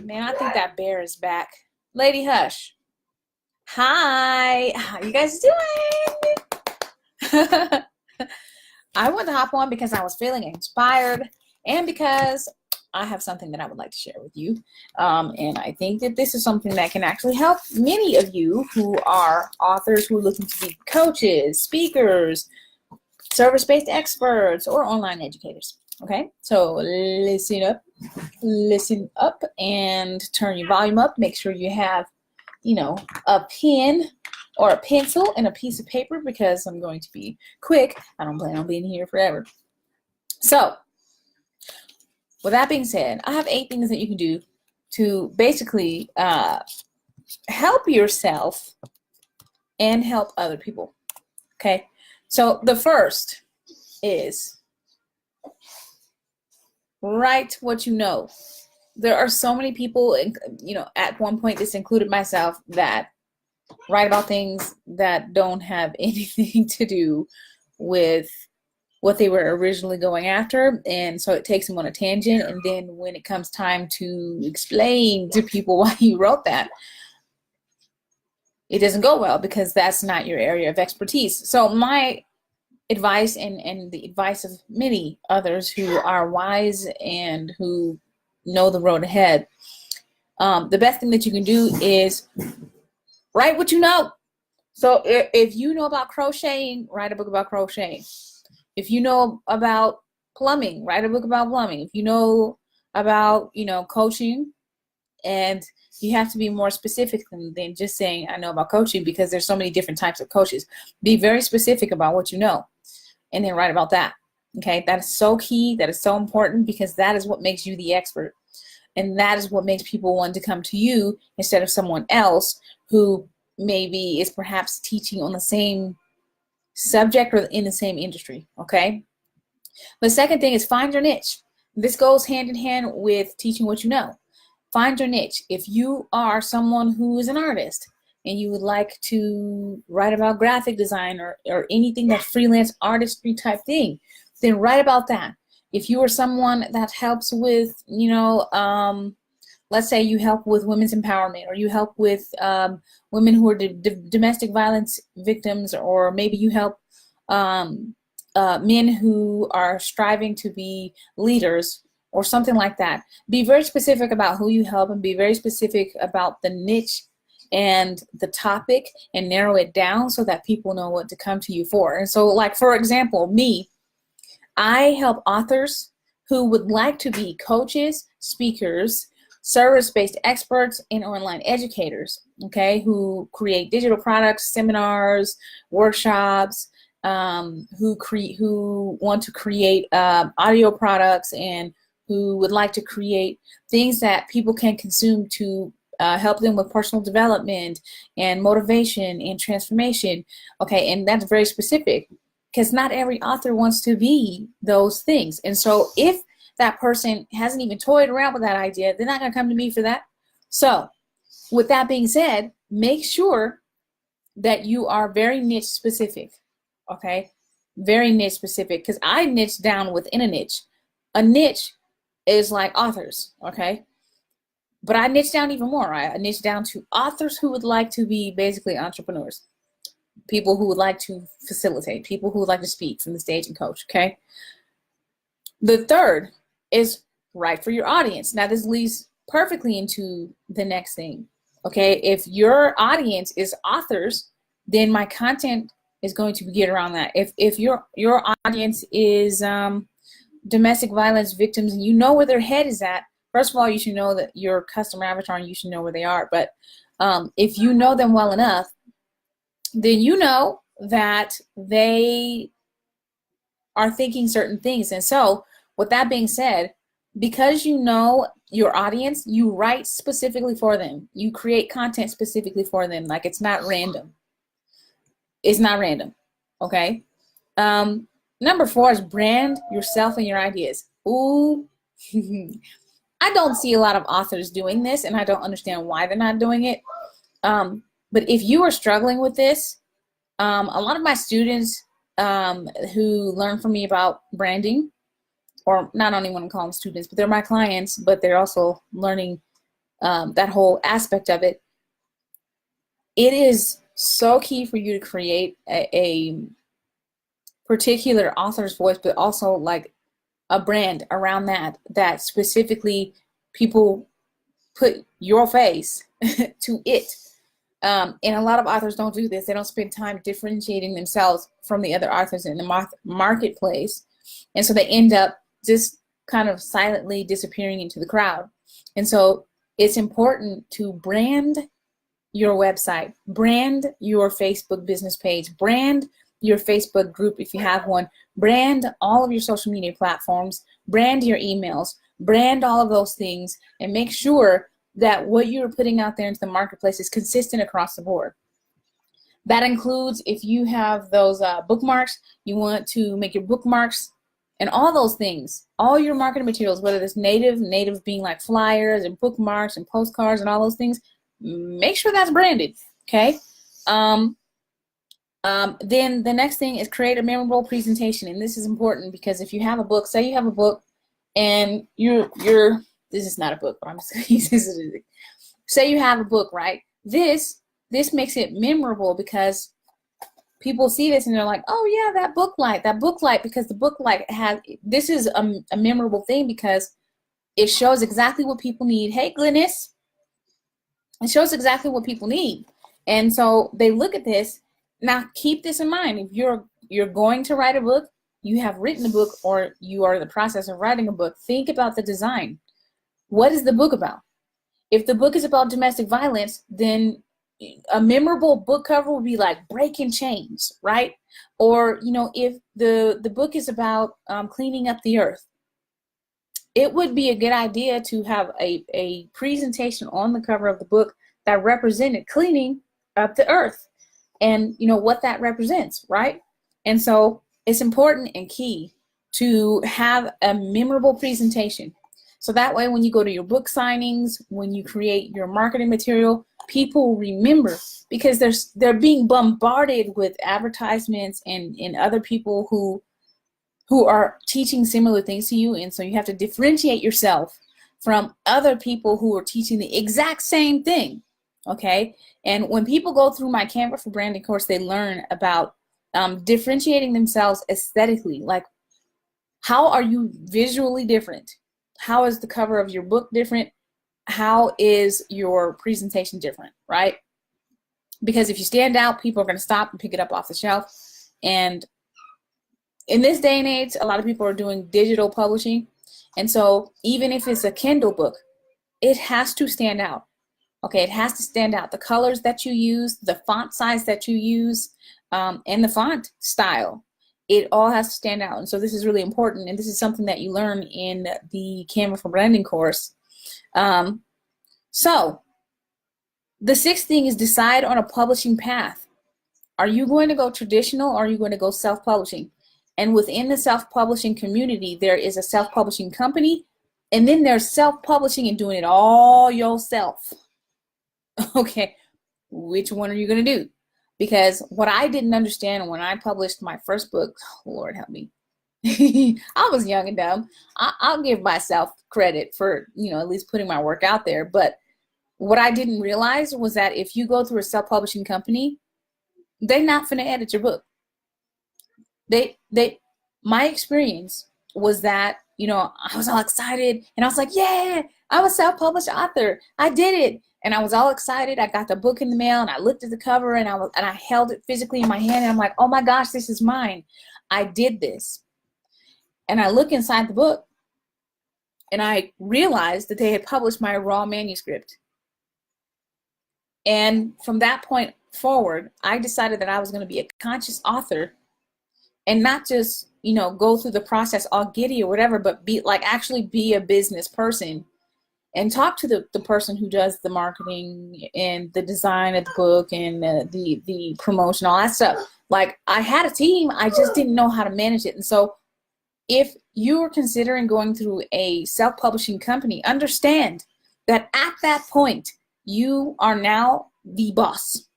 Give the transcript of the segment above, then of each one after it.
Man, I think that bear is back. Lady Hush. Hi. How you guys doing? I wanted to hop on because I was feeling inspired and because I have something that I would like to share with you. And I think that this is something that can actually help many of you who are authors who are looking to be coaches, speakers, service-based experts, or online educators. Okay, so listen up and turn your volume up. Make sure you have, a pen or a pencil and a piece of paper because I'm going to be quick. I don't plan on being here forever. So with that being said, I have 8 things that you can do to basically help yourself and help other people. Okay, so the first is write what you know. There are so many people, at one point, this included myself, that write about things that don't have anything to do with what they were originally going after, and so it takes them on a tangent, and then when it comes time to explain to people why you wrote that, it doesn't go well because that's not your area of expertise. So my advice and the advice of many others who are wise and who know the road ahead, the best thing that you can do is write what you know. So if you know about crocheting, write a book about crocheting. If you know about plumbing, write a book about plumbing. If you know about, coaching, and you have to be more specific than just saying I know about coaching, because there's so many different types of coaches. Be very specific about what you know and then write about that. Okay, that is so key. That is so important because that is what makes you the expert. And that is what makes people want to come to you instead of someone else who maybe is perhaps teaching on the same subject or in the same industry. Okay. The second thing is find your niche. This goes hand in hand with teaching what you know. Find your niche. If you are someone who is an artist and you would like to write about graphic design or anything that's freelance artistry type thing, then write about that. If you are someone that helps with, let's say you help with women's empowerment, or you help with women who are domestic violence victims, or maybe you help men who are striving to be leaders or something like that. Be very specific about who you help and be very specific about the niche and the topic and narrow it down so that people know what to come to you for. And so, like, for example, me, I help authors who would like to be coaches, speakers, service-based experts, and online educators, okay, who create digital products, seminars, workshops, who want to create audio products, and who would like to create things that people can consume to help them with personal development and motivation and transformation. Okay, and that's very specific because not every author wants to be those things. And so if that person hasn't even toyed around with that idea, they're not going to come to me for that. So with that being said, make sure that you are very niche specific. Okay, very niche specific, because I niche down within a niche. A niche is like authors, okay? But I niche down even more, right? I niche down to authors who would like to be basically entrepreneurs, people who would like to facilitate, people who would like to speak from the stage and coach, okay? The third is write for your audience. Now, this leads perfectly into the next thing, okay? If your audience is authors, then my content is going to be geared around that. If your audience is domestic violence victims and you know where their head is at, first of all, you should know that your customer avatar and you should know where they are. But if you know them well enough, then you know that they are thinking certain things. And so with that being said, because you know your audience, you write specifically for them. You create content specifically for them. Like, it's not random. It's not random, okay? Number 4 is brand yourself and your ideas. Ooh, I don't see a lot of authors doing this, and I don't understand why they're not doing it. But if you are struggling with this, a lot of my students who learn from me about branding, or not only want to call them students, but they're my clients, but they're also learning that whole aspect of it, it is so key for you to create a particular author's voice, but also like a brand around that specifically people put your face to it. And a lot of authors don't do this. They don't spend time differentiating themselves from the other authors in the marketplace. And so they end up just kind of silently disappearing into the crowd. And so it's important to brand your website, brand your Facebook business page, brand your Facebook group if you have one, brand all of your social media platforms, brand your emails, brand all of those things, and make sure that what you're putting out there into the marketplace is consistent across the board. That includes if you have those bookmarks, you want to make your bookmarks and all those things, all your marketing materials, whether it's native being like flyers and bookmarks and postcards and all those things, make sure that's branded, okay? Then the next thing is create a memorable presentation. And this is important because if you have a book, say you have a book and you're this is not a book, but I'm just going to use this. Say you have a book, right? This makes it memorable because people see this and they're like, oh yeah, that book light, because the book light has, this is a memorable thing because it shows exactly what people need. Hey, Glynis, it shows exactly what people need. And so they look at this. Now keep this in mind. If you're going to write a book, you have written a book, or you are in the process of writing a book, think about the design. What is the book about? If the book is about domestic violence, then a memorable book cover would be like Breaking Chains, right? Or, you know, if the book is about cleaning up the earth, it would be a good idea to have a presentation on the cover of the book that represented cleaning up the earth and, you know, what that represents, right? And so it's important and key to have a memorable presentation. So that way, when you go to your book signings, when you create your marketing material, people remember, because they're being bombarded with advertisements and other people who are teaching similar things to you. And so you have to differentiate yourself from other people who are teaching the exact same thing, okay? And when people go through my Canva for Branding course, they learn about differentiating themselves aesthetically. Like, how are you visually different? How is the cover of your book different? How is your presentation different, right? Because if you stand out, people are going to stop and pick it up off the shelf. And in this day and age, a lot of people are doing digital publishing. And so even if it's a Kindle book, it has to stand out. Okay, it has to stand out. The colors that you use, the font size that you use, and the font style. It all has to stand out. And so this is really important. And this is something that you learn in the Canva for Branding course. So the sixth thing is decide on a publishing path. Are you going to go traditional, or are you going to go self-publishing? And within the self-publishing community, there is a self-publishing company, and then there's self-publishing and doing it all yourself. Okay, which one are you going to do? Because what I didn't understand when I published my first book, oh, Lord help me, I was young and dumb. I'll give myself credit for, you know, at least putting my work out there. But what I didn't realize was that if you go through a self-publishing company, they're not finna edit your book. My experience was that, you know, I was all excited and I was like, yeah, I'm a self-published author. I did it. And I was all excited. I got the book in the mail and I looked at the cover and I held it physically in my hand and I'm like, oh my gosh, this is mine. I did this. And I look inside the book and I realized that they had published my raw manuscript. And from that point forward, I decided that I was going to be a conscious author and not just, you know, go through the process all giddy or whatever, but actually be a business person and talk to the person who does the marketing and the design of the book and the promotion, all that stuff. Like, I had a team, I just didn't know how to manage it. And so if you are considering going through a self-publishing company, understand that at that point, you are now the boss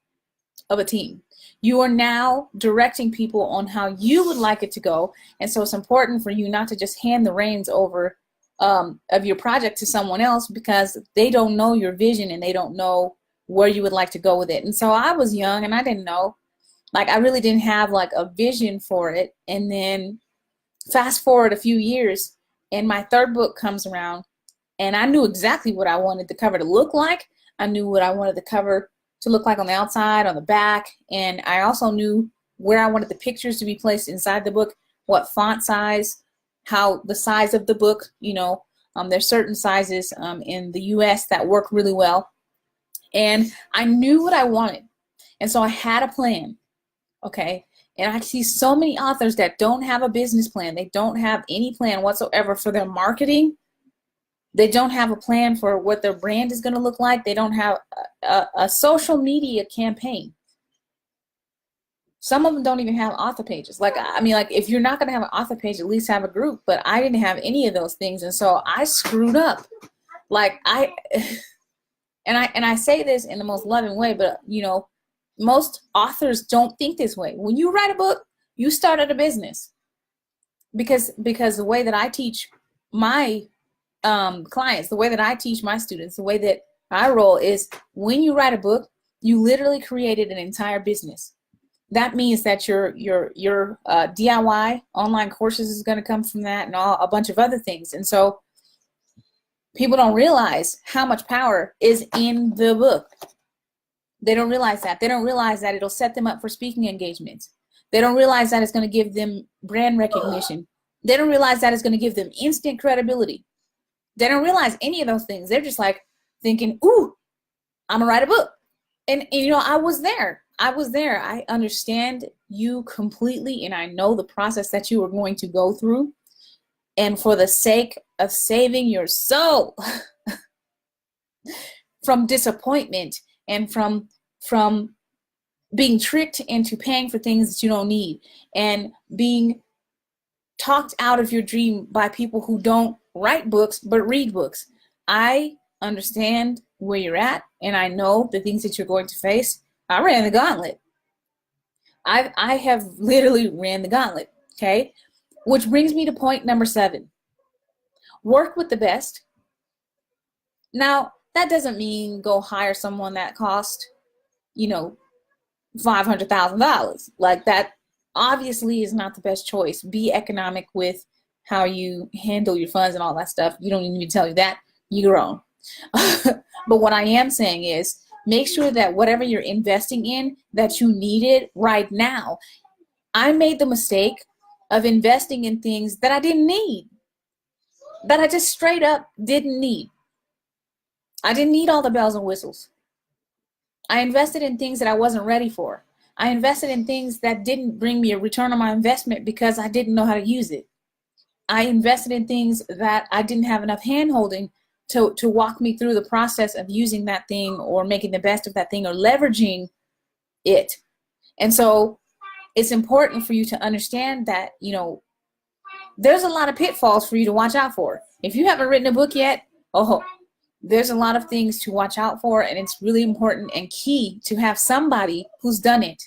of a team. You are now directing people on how you would like it to go. And so it's important for you not to just hand the reins over of your project to someone else because they don't know your vision and they don't know where you would like to go with it. And so I was young and I didn't know, like I really didn't have like a vision for it. And then fast forward a few years and my third book comes around and I knew exactly what I wanted the cover to look like. I knew what I wanted the cover to look like on the outside, on the back, and I also knew where I wanted the pictures to be placed inside the book, what font size, how the size of the book, you know, there's certain sizes in the US that work really well. And I knew what I wanted. And so I had a plan, okay? And I see so many authors that don't have a business plan. They don't have any plan whatsoever for their marketing. They don't have a plan for what their brand is going to look like. They don't have a social media campaign. Some of them don't even have author pages. Like, I mean, like if you're not going to have an author page, at least have a group. But I didn't have any of those things. And so I screwed up. Like and I say this in the most loving way, but you know, most authors don't think this way. When you write a book, you started a business. Because the way that I teach my clients, the way that I teach my students, the way that I roll is when you write a book, you literally created an entire business. That means that your DIY online courses is going to come from that and a bunch of other things. And so people don't realize how much power is in the book. They don't realize that. They don't realize that it'll set them up for speaking engagements. They don't realize that it's going to give them brand recognition. They don't realize that it's going to give them instant credibility. They don't realize any of those things. They're just like thinking, ooh, I'm gonna write a book. And you know, I was there. I understand you completely, and I know the process that you are going to go through. And for the sake of saving your soul from disappointment and from being tricked into paying for things that you don't need and being talked out of your dream by people who don't write books but read books. I understand where you're at and I know the things that you're going to face. I ran the gauntlet. I have literally ran the gauntlet, okay? Which brings me to point number 7. Work with the best. Now, that doesn't mean go hire someone that cost, you know, $500,000. Like that obviously is not the best choice. Be economic with how you handle your funds and all that stuff. You don't need me to tell you that. You're wrong. But what I am saying is make sure that whatever you're investing in, that you need it right now. I made the mistake of investing in things that I didn't need, that I just straight up didn't need. I didn't need all the bells and whistles. I invested in things that I wasn't ready for. I invested in things that didn't bring me a return on my investment because I didn't know how to use it. I invested in things that I didn't have enough hand-holding to walk me through the process of using that thing or making the best of that thing or leveraging it. And so it's important for you to understand that, you know, there's a lot of pitfalls for you to watch out for. If you haven't written a book yet, there's a lot of things to watch out for, and it's really important and key to have somebody who's done it,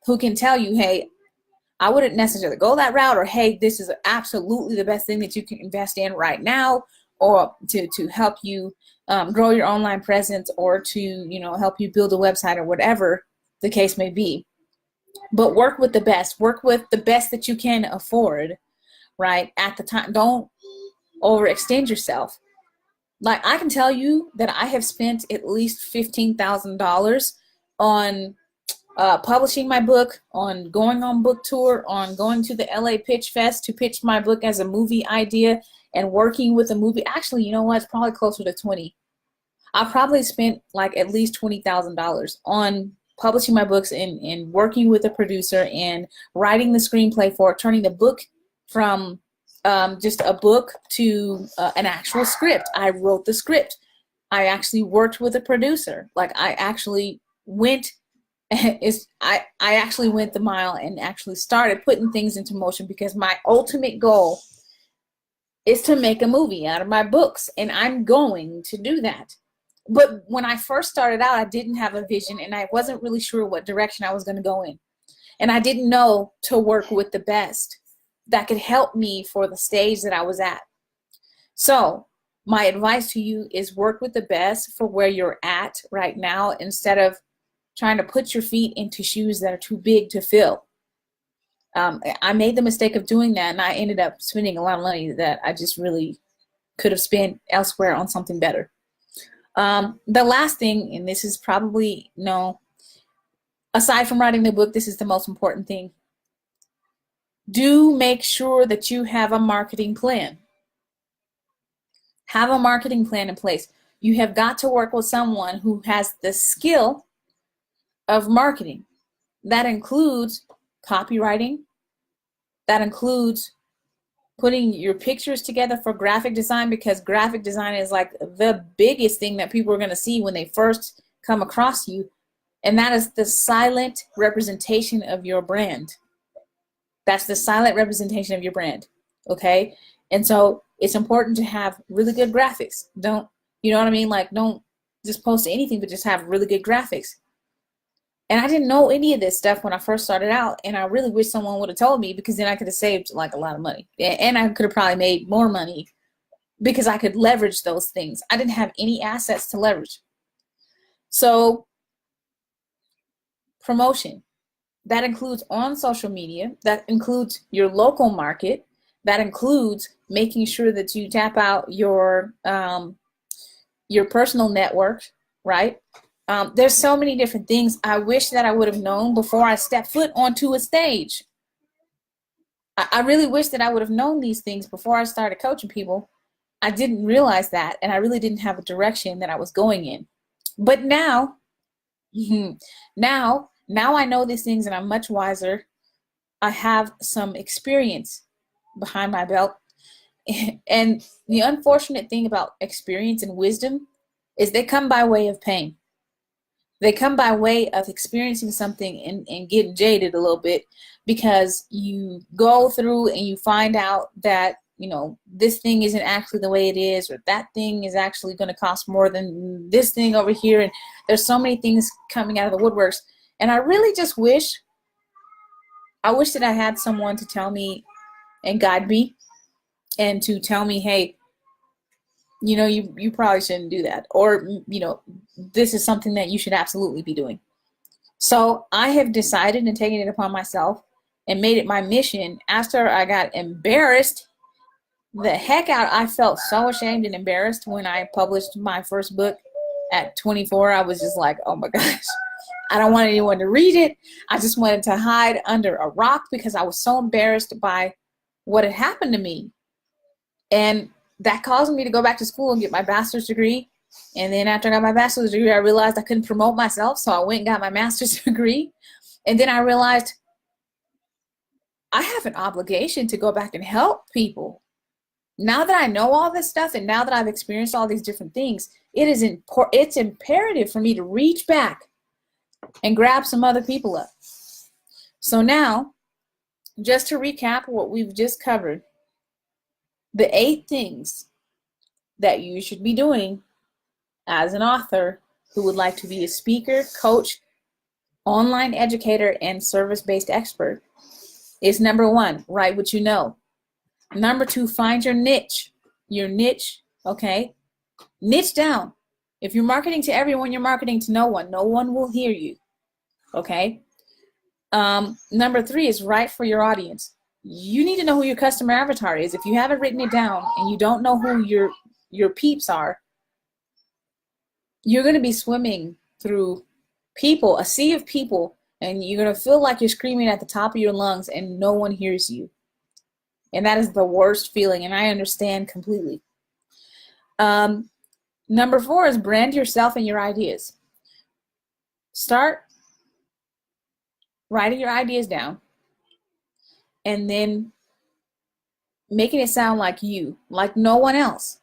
who can tell you, hey, I wouldn't necessarily go that route, or hey, this is absolutely the best thing that you can invest in right now, or to help you grow your online presence, or to, you know, help you build a website, or whatever the case may be. But work with the best. Work with the best that you can afford, right, at the time. Don't overextend yourself. Like, I can tell you that I have spent at least $15,000 on publishing my book, on going on book tour, on going to the LA Pitch Fest to pitch my book as a movie idea, and working with a movie. Actually, you know what? It's probably closer to 20. I probably spent like at least $20,000 on publishing my books and working with a producer and writing the screenplay for it, turning the book from just a book to an actual script. I wrote the script. I actually worked with a producer. Like, I actually went I actually went the mile and actually started putting things into motion, because my ultimate goal is to make a movie out of my books, and I'm going to do that. But when I first started out, I didn't have a vision, and I wasn't really sure what direction I was going to go in. And I didn't know to work with the best that could help me for the stage that I was at. So my advice to you is work with the best for where you're at right now instead of trying to put your feet into shoes that are too big to fill. I made the mistake of doing that, and I ended up spending a lot of money that I just really could have spent elsewhere on something better. The last thing, and this is probably, aside from writing the book, this is the most important thing. Do make sure that you have a marketing plan. Have a marketing plan in place. You have got to work with someone who has the skill of marketing. That includes copywriting. That includes putting your pictures together for graphic design, because graphic design is like the biggest thing that people are going to see when they first come across you. And that is the silent representation of your brand. That's the silent representation of your brand. Okay? And so it's important to have really good graphics. Don't, you know what I mean? Like, don't just post anything, but just have really good graphics. And I didn't know any of this stuff when I first started out, and I really wish someone would have told me, because then I could have saved like a lot of money, and I could have probably made more money because I could leverage those things. I didn't have any assets to leverage. So promotion, that includes on social media, that includes your local market, that includes making sure that you tap out your personal network, right? There's so many different things I wish that I would have known before I stepped foot onto a stage. I really wish that I would have known these things before I started coaching people. I didn't realize that, and I really didn't have a direction that I was going in. But now, now I know these things, and I'm much wiser. I have some experience behind my belt. And the unfortunate thing about experience and wisdom is they come by way of pain. They come by way of experiencing something and getting jaded a little bit, because you go through and you find out that, this thing isn't actually the way it is, or that thing is actually going to cost more than this thing over here. And there's so many things coming out of the woodworks. And I really just wish that I had someone to tell me and guide me, and to tell me, hey, you probably shouldn't do that, or, this is something that you should absolutely be doing. So I have decided and taken it upon myself and made it my mission. After I got embarrassed the heck out, I felt so ashamed and embarrassed when I published my first book at 24. I was just like, oh my gosh, I don't want anyone to read it. I just wanted to hide under a rock because I was so embarrassed by what had happened to me. And that caused me to go back to school and get my bachelor's degree. And then after I got my bachelor's degree, I realized I couldn't promote myself, so I went and got my master's degree. And then I realized I have an obligation to go back and help people. Now that I know all this stuff, and now that I've experienced all these different things, it's imperative for me to reach back and grab some other people up. So now, just to recap what we've just covered, the 8 things that you should be doing as an author who would like to be a speaker, coach, online educator, and service-based expert is: number 1, write what you know. Number 2, find your niche. Your niche, okay? Niche down. If you're marketing to everyone, you're marketing to no one. No one will hear you, okay? Number 3 is write for your audience. You need to know who your customer avatar is. If you haven't written it down and you don't know who your peeps are, you're going to be swimming through people, a sea of people, and you're going to feel like you're screaming at the top of your lungs and no one hears you. And that is the worst feeling, and I understand completely. Number 4 is brand yourself and your ideas. Start writing your ideas down and then making it sound like you, like no one else.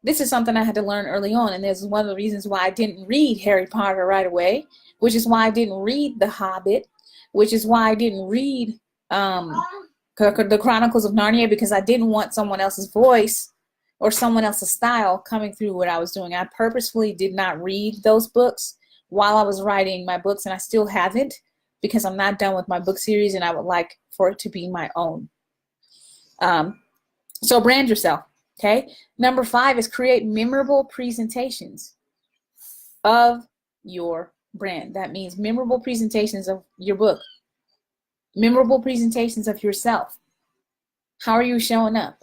This is something I had to learn early on, and this is one of the reasons why I didn't read Harry Potter right away, which is why I didn't read The Hobbit, which is why I didn't read the Chronicles of Narnia, because I didn't want someone else's voice or someone else's style coming through what I was doing. I purposefully did not read those books while I was writing my books, and I still haven't, because I'm not done with my book series and I would like for it to be my own. So brand yourself. Okay. Number 5 is create memorable presentations of your brand. That means memorable presentations of your book, memorable presentations of yourself. How are you showing up?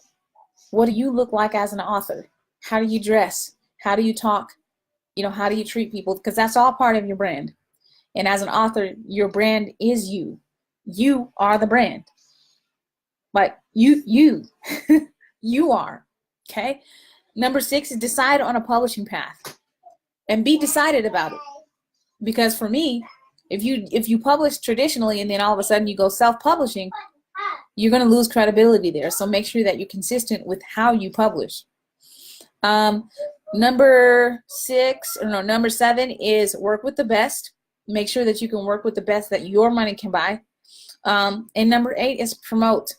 What do you look like as an author? How do you dress? How do you talk? You know, how do you treat people? Because that's all part of your brand. And as an author, your brand is you. You are the brand. Like you you are. Okay. Number 6 is decide on a publishing path and be decided about it. Because for me, if you publish traditionally and then all of a sudden you go self-publishing, you're going to lose credibility there. So make sure that you're consistent with how you publish. Number 7 is work with the best. Make sure that you can work with the best that your money can buy. And number 8 is promote.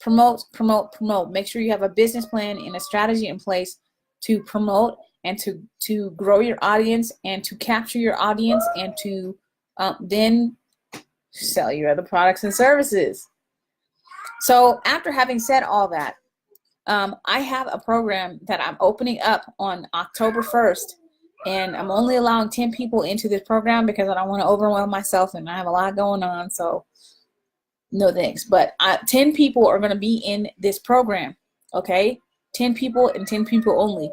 Promote. Make sure you have a business plan and a strategy in place to promote and to grow your audience and to capture your audience and to then sell your other products and services. So after having said all that, I have a program that I'm opening up on October 1st, and I'm only allowing 10 people into this program because I don't want to overwhelm myself and I have a lot going on, so no thanks. But 10 people are going to be in this program, okay? 10 people and 10 people only.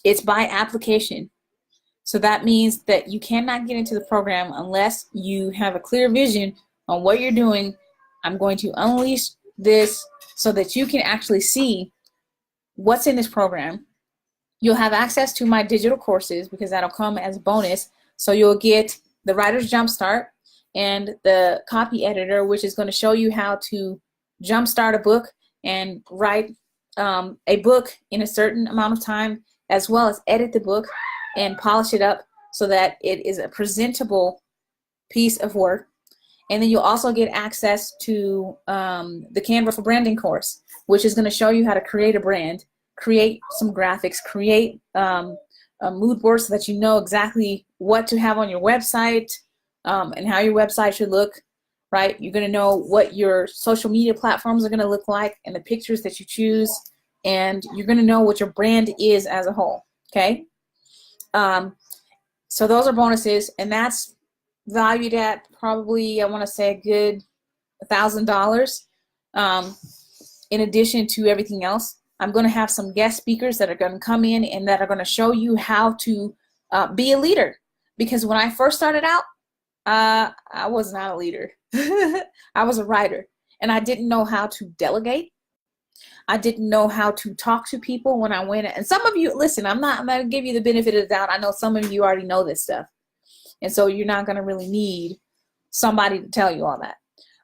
It's by application. So that means that you cannot get into the program unless you have a clear vision on what you're doing. I'm going to unleash this so that you can actually see what's in this program. You'll have access to my digital courses because that'll come as a bonus. So you'll get the Writer's Jumpstart and the copy editor, which is going to show you how to jumpstart a book and write a book in a certain amount of time, as well as edit the book and polish it up so that it is a presentable piece of work. And then you'll also get access to the Canva for Branding course, which is going to show you how to create a brand, create some graphics, create a mood board so that you know exactly what to have on your website and how your website should look, right? You're going to know what your social media platforms are going to look like and the pictures that you choose, and you're going to know what your brand is as a whole, okay? So those are bonuses, and that's valued at probably, I want to say, a good $1,000 in addition to everything else. I'm going to have some guest speakers that are going to come in and that are going to show you how to be a leader. Because when I first started out, I was not a leader. I was a writer, and I didn't know how to delegate. I didn't know how to talk to people when I went. And some of you, listen, I'm going to give you the benefit of the doubt. I know some of you already know this stuff. And so you're not going to really need somebody to tell you all that.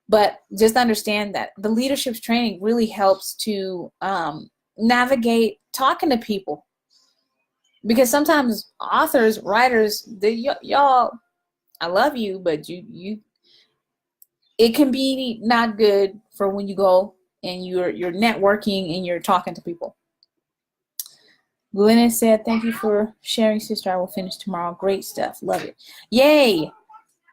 But just understand that the leadership training really helps to navigate talking to people. Because sometimes authors, writers, y'all, I love you, but it can be not good for when you go and you're networking and you're talking to people. Glenna said, thank you for sharing, sister. I will finish tomorrow. Great stuff. Love it. Yay.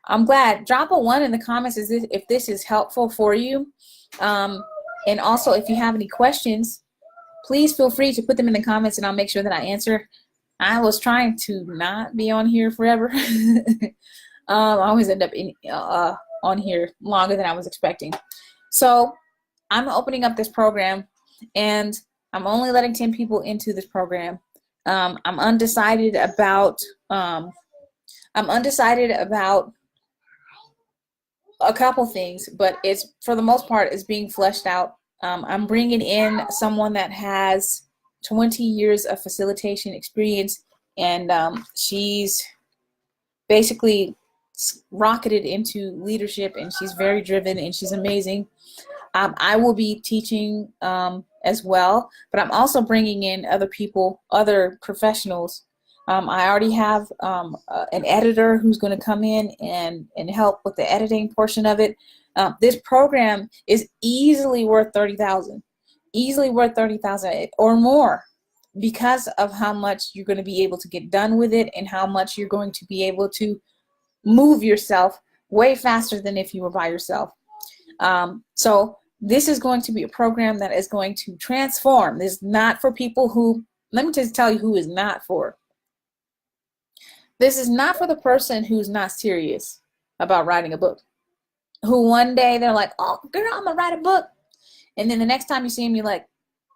I'm glad. Drop a 1 in the comments if this is helpful for you. And also, if you have any questions, please feel free to put them in the comments and I'll make sure that I answer. I was trying to not be on here forever. I always end up on here longer than I was expecting. So I'm opening up this program, and I'm only letting 10 people into this program. I'm undecided about a couple things, but it's, for the most part, it's being fleshed out. I'm bringing in someone that has 20 years of facilitation experience, and she's basically rocketed into leadership, and she's very driven and she's amazing. I will be teaching as well, but I'm also bringing in other people, other professionals. I already have an editor who's going to come in and help with the editing portion of it. This program is easily worth $30,000, easily worth $30,000 or more, because of how much you're going to be able to get done with it and how much you're going to be able to move yourself way faster than if you were by yourself. So This is going to be a program that is going to transform. This is not for people who, let me just tell you who is not for. This is not for the person who's not serious about writing a book. Who one day they're like, oh, girl, I'm going to write a book. And then the next time you see them, you're like,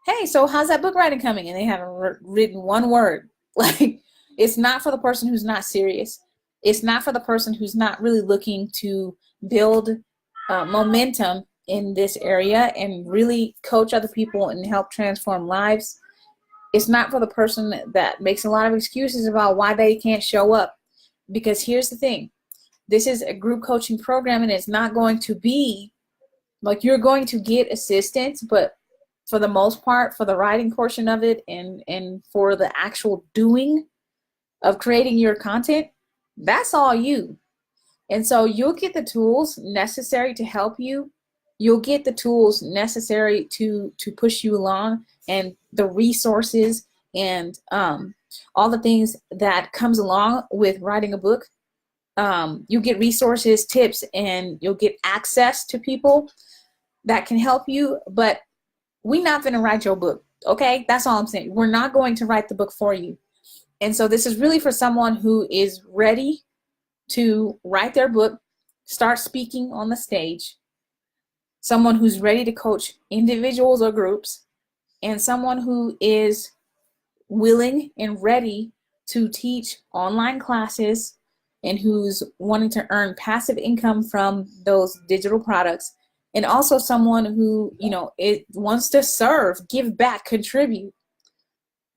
hey, so how's that book writing coming? And they haven't written one word. Like, it's not for the person who's not serious. It's not for the person who's not really looking to build momentum in this area and really coach other people and help transform lives. It's not for the person that makes a lot of excuses about why they can't show up. Because here's the thing. This is a group coaching program, and it's not going to be like you're going to get assistance, but for the most part, for the writing portion of it and for the actual doing of creating your content, that's all you. And so you'll get the tools necessary to help you. You'll get the tools necessary to push you along, and the resources and all the things that comes along with writing a book. You'll get resources, tips, and you'll get access to people that can help you. But we're not going to write your book, okay? That's all I'm saying. We're not going to write the book for you. And so this is really for someone who is ready to write their book, start speaking on the stage, someone who's ready to coach individuals or groups, and someone who is willing and ready to teach online classes and who's wanting to earn passive income from those digital products, and also someone who, it wants to serve, give back, contribute.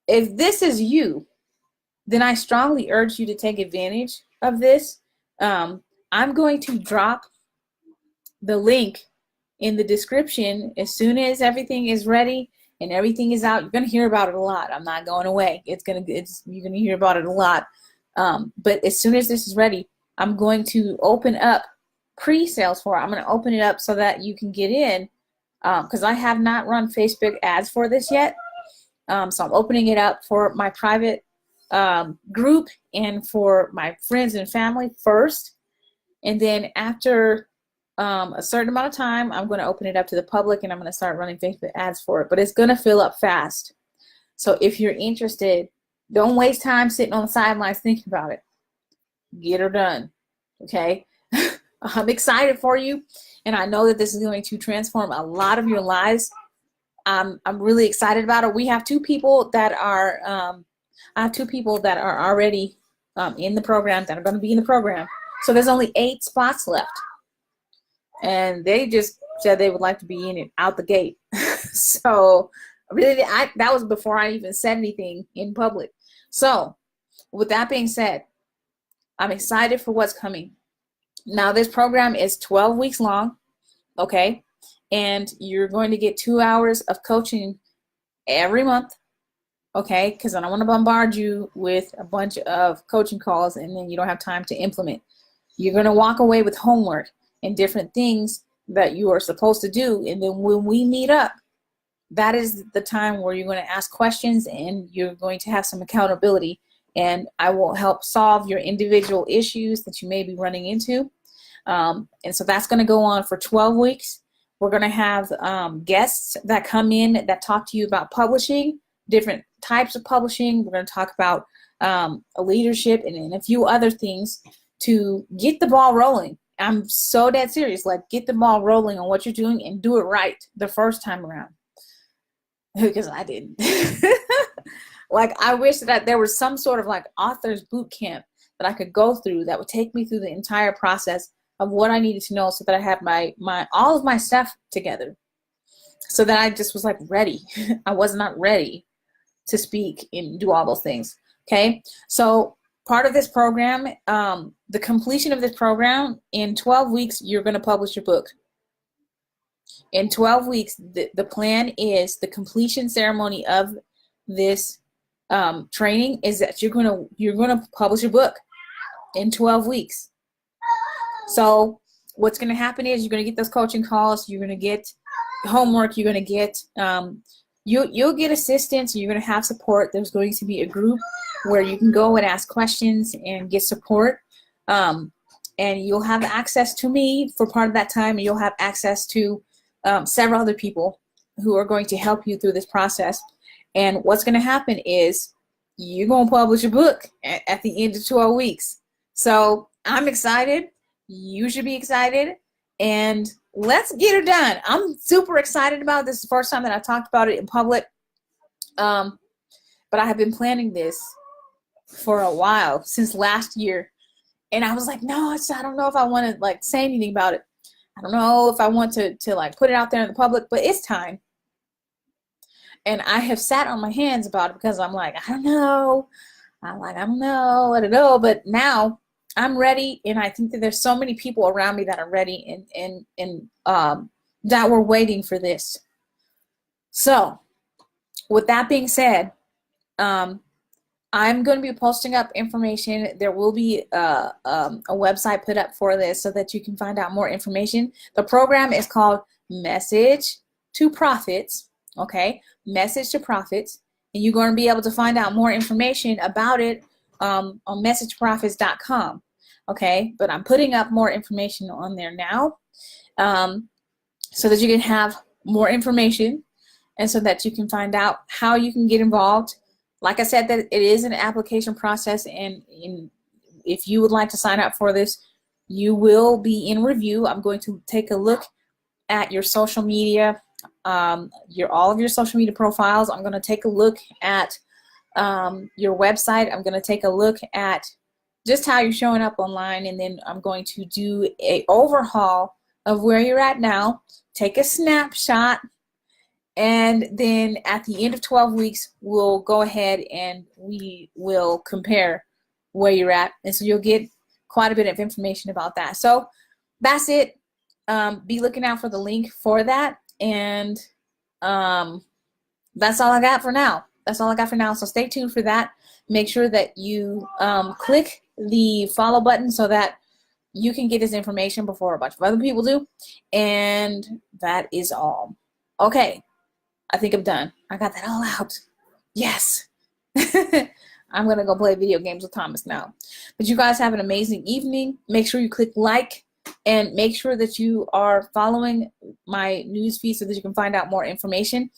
If this is you, then I strongly urge you to take advantage of this. I'm going to drop the link in the description as soon as everything is ready and everything is out. You're going to hear about it a lot. I'm not going away. You're going to hear about it a lot. But as soon as this is ready, I'm going to open up pre-sales for it. I'm going to open it up so that you can get in, because I have not run Facebook ads for this yet. So I'm opening it up for my private group and for my friends and family first. And then after a certain amount of time, I'm going to open it up to the public, and I'm going to start running Facebook ads for it. But it's going to fill up fast. So if you're interested, don't waste time sitting on the sidelines thinking about it. Get her done, okay? I'm excited for you, and I know that this is going to transform a lot of your lives. I'm really excited about it. We have two people that are, I have two people that are already in the program, that are going to be in the program. So there's only 8 spots left. And they just said they would like to be in it out the gate. So really, that was before I even said anything in public. So with that being said, I'm excited for what's coming. Now this program is 12 weeks long, okay? And you're going to get 2 hours of coaching every month, okay? Because I don't want to bombard you with a bunch of coaching calls and then you don't have time to implement. You're going to walk away with homework and different things that you are supposed to do. And then when we meet up, that is the time where you're going to ask questions and you're going to have some accountability. And I will help solve your individual issues that you may be running into. And so that's going to go on for 12 weeks. We're going to have guests that come in that talk to you about publishing, different types of publishing. We're going to talk about leadership and a few other things to get the ball rolling. I'm so dead serious. Like, get the ball rolling on what you're doing and do it right the first time around. Because I didn't. Like, I wish that there was some sort of like author's boot camp that I could go through that would take me through the entire process of what I needed to know, so that I had my all of my stuff together, so that I just was like ready. I was not ready to speak and do all those things. Okay, so part of this program, the completion of this program, in 12 weeks, you're going to publish your book. In 12 weeks, the plan is the completion ceremony of this training is that you're going to publish your book in 12 weeks. So what's going to happen is you're going to get those coaching calls, you're going to get homework, you're going to get you'll get assistance, you're going to have support. There's going to be a group where you can go and ask questions and get support, and you'll have access to me for part of that time, and you'll have access to several other people who are going to help you through this process. And what's going to happen is you're going to publish a book at the end of 12 weeks. So I'm excited. You should be excited. And let's get it done. I'm super excited about this. It's the first time that I talked about it in public. But I have been planning this for a while, since last year. And I was like, no, I don't know if I want to like say anything about it. I don't know if I want to like put it out there in the public, but it's time. And I have sat on my hands about it because I'm like, I don't know. I'm like, I don't know, I don't know. But now I'm ready, and I think that there's so many people around me that are ready and that were waiting for this. So with that being said, I'm going to be posting up information. There will be a website put up for this so that you can find out more information. The program is called Message to Profits. Okay, Message to Profits, and you're going to be able to find out more information about it on messageprofits.com. Okay, but I'm putting up more information on there now so that you can have more information and so that you can find out how you can get involved. Like I said, that it is an application process, and if you would like to sign up for this, you will be in review. I'm going to take a look at your social media, all of your social media profiles. I'm going to take a look at your website. I'm going to take a look at just how you're showing up online, and then I'm going to do an overhaul of where you're at now, take a snapshot, and then at the end of 12 weeks, we'll go ahead and we will compare where you're at. And so you'll get quite a bit of information about that. So that's it. Be looking out for the link for that. And that's all I got for now. That's all I got for now. So stay tuned for that. Make sure that you click the follow button so that you can get this information before a bunch of other people do. And that is all. Okay. I think I'm done. I got that all out. Yes. I'm going to go play video games with Thomas now. But you guys have an amazing evening. Make sure you click like and make sure that you are following my news feed so that you can find out more information.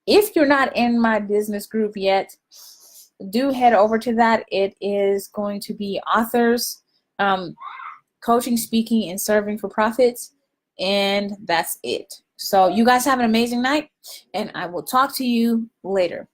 If you're not in my business group yet, do head over to that. It is going to be authors, coaching, speaking, and serving for profits. And that's it. So you guys have an amazing night, and I will talk to you later.